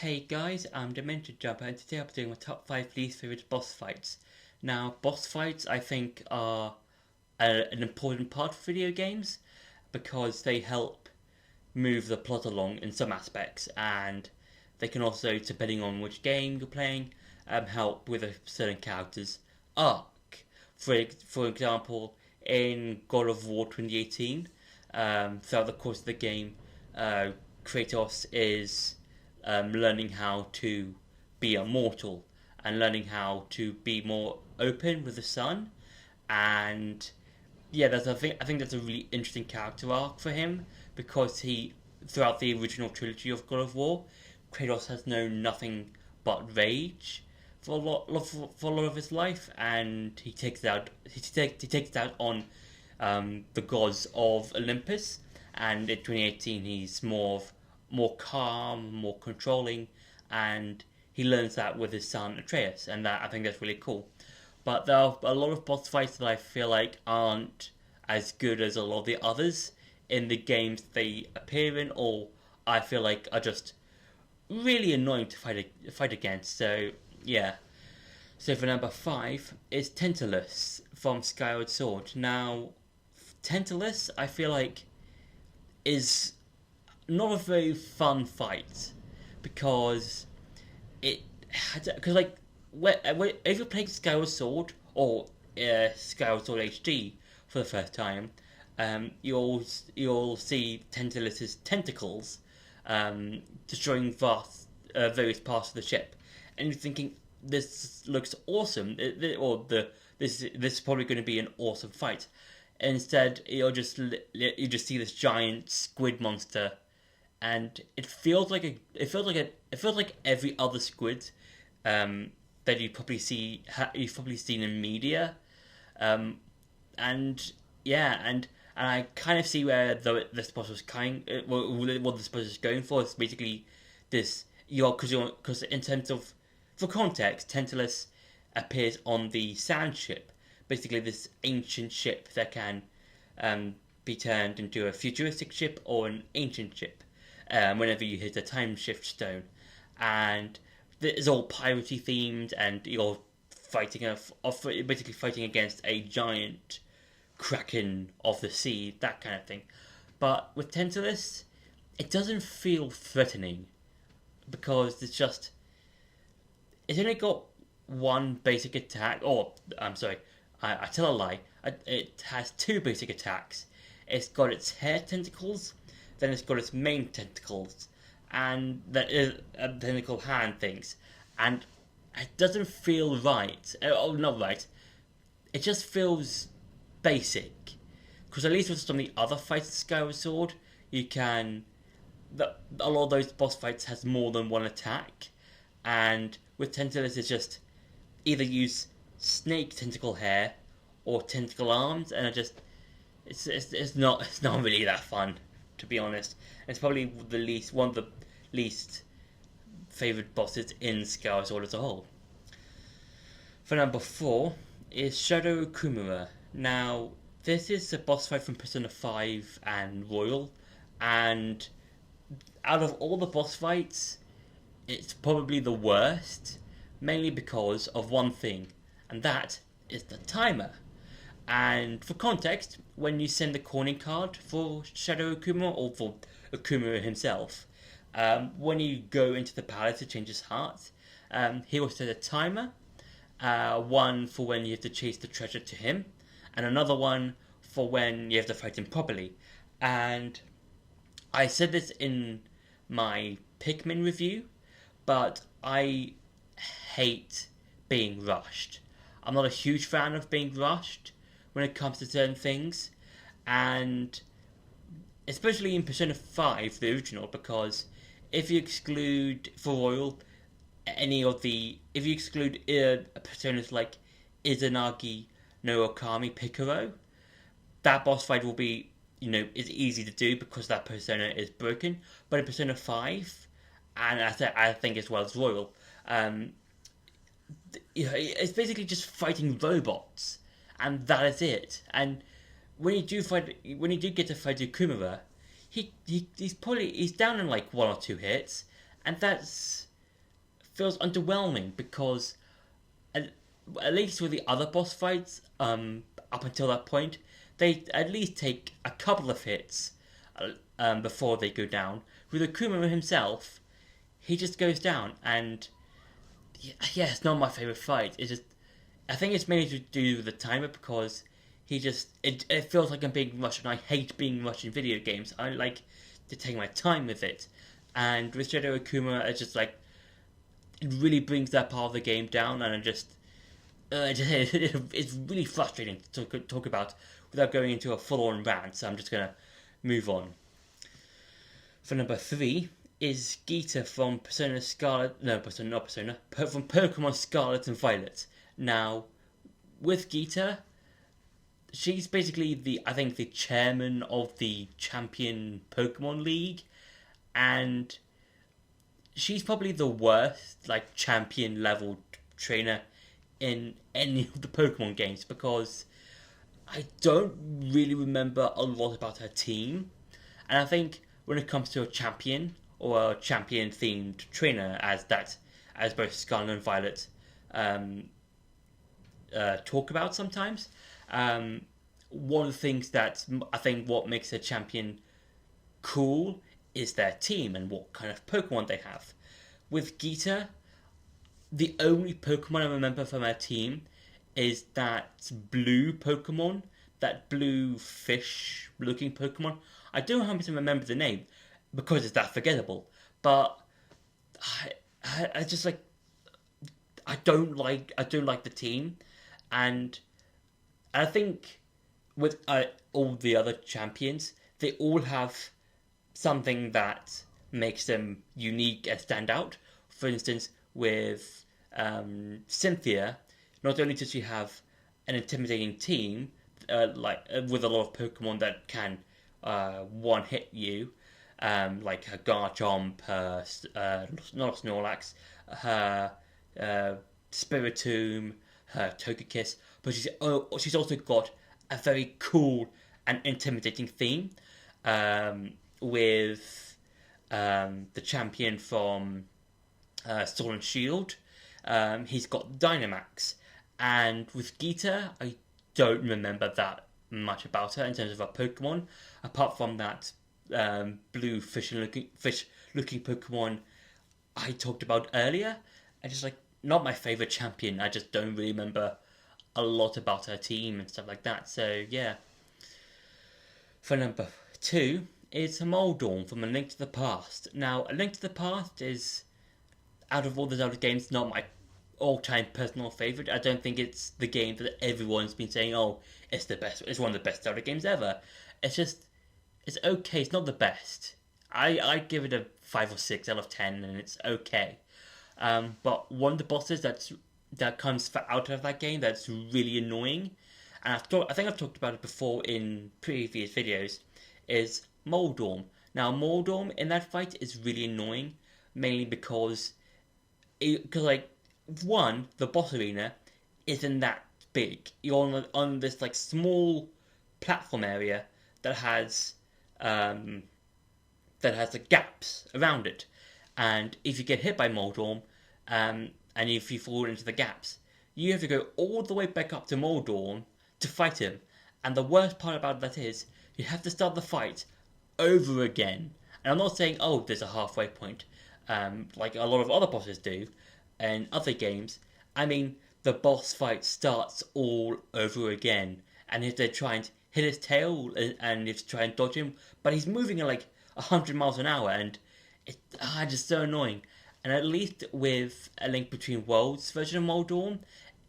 Hey guys, I'm Demented Jumper and today I'm doing my top 5 least favorite boss fights. Now, boss fights I think are an important part of video games because they help move the plot along in some aspects, and they can also, depending on which game you're playing, help with a certain character's arc. For example, in God of War 2018, throughout the course of the game, Kratos is learning how to be immortal and learning how to be more open with the sun. And yeah, I think that's a really interesting character arc for him because he throughout the original trilogy of God of War, Kratos has known nothing but rage for a lot of his life, and he takes it out on the gods of Olympus. And in 2018, he's more calm, more controlling, and he learns that with his son Atreus, and that I think that's really cool. But there are a lot of boss fights that I feel like aren't as good as a lot of the others in the games they appear in, or I feel like are just really annoying to fight against. So yeah. So for number five is Tenderless from Skyward Sword. Now, Tenderless I feel like is not a very fun fight because like if you're playing Skyward Sword or Skyward Sword HD for the first time, you'll see Tenderless's tentacles destroying various parts of the ship, and you're thinking this looks awesome, this is probably going to be an awesome fight. Instead, you just see this giant squid monster, and it feels like every other squid that you've probably seen in media, and yeah, and I kind of see where this boss was what this boss is going for. It's basically this because in terms of for context, Tenderless appears on the sand ship, basically this ancient ship that can be turned into a futuristic ship or an ancient ship whenever you hit a time shift stone. And it's all piratey themed, and you're basically fighting against a giant kraken of the sea, that kind of thing. But with Tenderless, it doesn't feel threatening because it's only got one basic attack. Or I'm sorry, I tell a lie. It has two basic attacks. It's got its hair tentacles, then it's got its main tentacles, and that is tentacle hand things. And it doesn't feel right. Oh, not right. It just feels basic. Because at least with some of the other fights in Skyward Sword, a lot of those boss fights has more than one attack, and with Tenderless it's just either use snake tentacle hair or tentacle arms, and it's not really that fun, to be honest. It's probably one of the least favorite bosses in Skyward Sword as a whole. For number four is Shadow Okumura. Now, this is a boss fight from Persona 5 and Royal, and out of all the boss fights, it's probably the worst, mainly because of one thing, and that is the timer. And for context, when you send the calling card for Shadow Okumura, or for Okumura himself, when you go into the palace to change his heart, he will set a timer, one for when you have to chase the treasure to him, and another one for when you have to fight him properly. And I said this in my Pikmin review, but I hate being rushed. I'm not a huge fan of being rushed when it comes to certain things, and especially in Persona 5, the original, because if you exclude for Royal if you exclude personas like Izanagi no Okami Picaro, that boss fight will be, is easy to do because that persona is broken. But in Persona 5, and I think as well as Royal, it's basically just fighting robots, and that is it. And when you do get to fight Okumura, he's down in like one or two hits, and that's feels underwhelming because at least with the other boss fights, up until that point, they at least take a couple of hits before they go down. With Okumura himself, he just goes down, and yeah, it's not my favorite fight. It's just, I think it's mainly to do with the timer because it feels like I'm being rushed, and I hate being rushed in video games. I like to take my time with it, and with Shadow Okumura, it's just like it really brings that part of the game down, and it's really frustrating to talk about without going into a full-on rant. So I'm just gonna move on. For number 3 is Gita from Persona Scarlet. No, Persona, not Persona. From Pokemon Scarlet and Violet. Now, with Gita, she's basically I think the chairman of the Champion Pokemon League, and she's probably the worst like champion level trainer in any of the Pokemon games because I don't really remember a lot about her team, and I think when it comes to a champion or a champion themed trainer, as both Scarlet and Violet talk about sometimes, one of the things that I think what makes a champion cool is their team and what kind of Pokemon they have. With Gita, the only Pokemon I remember from her team is that blue Pokemon, that blue fish-looking Pokemon. I don't happen to remember the name because it's that forgettable. But I just like I don't like the team, and I think with all the other champions, they all have something that makes them unique and stand out. For instance, with Cynthia, not only does she have an intimidating team, with a lot of Pokemon that can one hit you, like her Garchomp, her not Snorlax, her Spiritomb, her Togekiss, but she's also got a very cool and intimidating theme with the champion from Sword and Shield. He's got Dynamax, and with Gita, I don't remember that much about her in terms of her Pokemon, apart from that blue fish-looking Pokemon I talked about earlier. I just like not my favorite champion. I just don't really remember a lot about her team and stuff like that. So yeah. For number 2 is Moldorm from A Link to the Past. Now, A Link to the Past is, out of all the Zelda games, not my all-time personal favorite. I don't think it's the game that everyone's been saying, oh, it's the best. It's one of the best Zelda games ever. It's just, it's okay. It's not the best. I give it a 5 or 6 out of 10, and it's okay. But one of the bosses that comes out of that game that's really annoying, and I think I've talked about it before in previous videos, is Moldorm. Now, Moldorm in that fight is really annoying, mainly because one, the boss arena isn't that big. You're on this like small platform area that has the gaps around it, and if you get hit by Moldorm, and if you fall into the gaps, you have to go all the way back up to Moldorm to fight him. And the worst part about that is you have to start the fight over again. And I'm not saying, oh, there's a halfway point, like a lot of other bosses do in other games. I mean, the boss fight starts all over again, and you have to try and hit his tail, and you have to try and dodge him, but he's moving at like 100 miles an hour, and it's just so annoying. And at least with A Link Between Worlds version of Moldorm,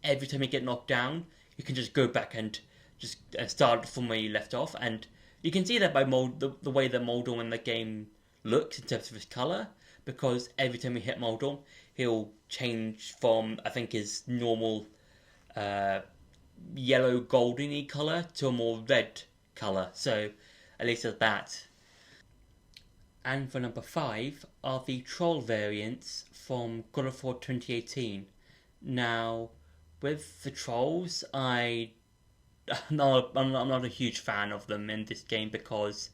every time you get knocked down, you can just go back and just start from where you left off. And you can see that by the way that Moldorm in the game looks in terms of his colour, because every time you hit Moldorm, he'll change from, I think, his normal yellow goldeny colour to a more red colour. So at least there's that. And for number 5 are the troll variants from God of War 2018. Now, with the trolls, I'm not a huge fan of them in this game because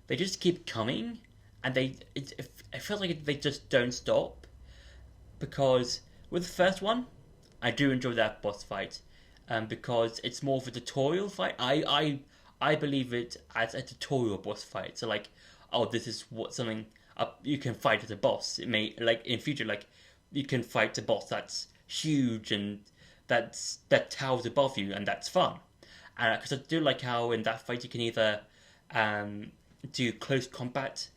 they just keep coming, and it feels like they just don't stop. because with the first one, I do enjoy that boss fight, because it's more of a tutorial fight. I believe it as a tutorial boss fight. So like, oh, this is what something you can fight as a boss. It may like in future, like you can fight a boss that's huge and that towers above you, and that's fun. And because I do like how in that fight you can either do close combat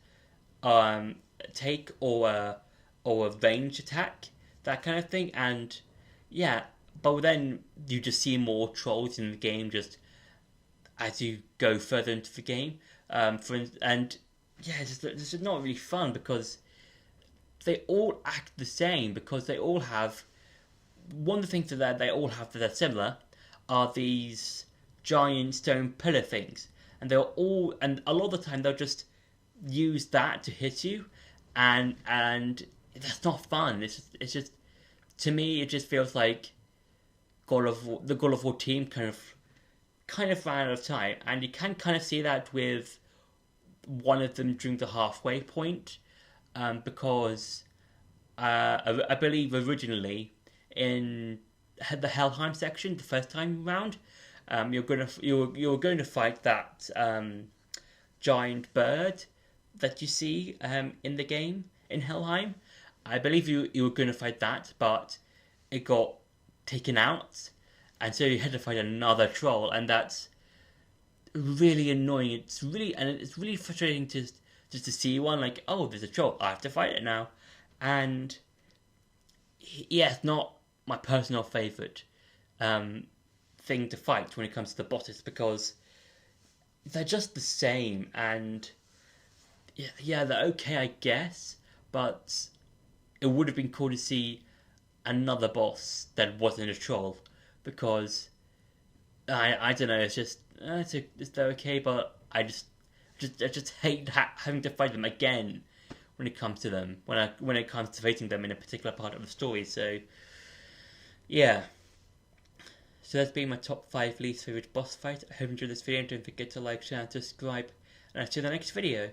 take or a range attack, that kind of thing. And yeah, but then you just see more trolls in the game just as you go further into the game. And yeah, it's just not really fun because they all act the same, because they all have one of the things that they all have that are similar are these giant stone pillar things, and a lot of the time they'll just use that to hit you, and that's not fun. It's just to me it just feels like the God of War team kind of ran out of time, and you can kind of see that with one of them during the halfway point, because I believe originally in the Helheim section, the first time round, you're going to fight that giant bird that you see in the game in Helheim. I believe you were going to fight that, but it got taken out, and so you had to fight another troll, and that's really annoying. It's really frustrating to just to see one like, oh, there's a troll, I have to fight it now, and yeah, it's not my personal favourite thing to fight when it comes to the bosses, because they're just the same, and yeah, they're okay, I guess, but it would have been cool to see another boss that wasn't a troll, because I don't know, it's just they're okay, but I just hate having to fight them again when it comes to them, when it comes to fighting them in a particular part of the story. So yeah, so that's been my top 5 least favorite boss fight. I hope you enjoyed this video. Don't forget to like, share, and subscribe, and I'll see you in the next video.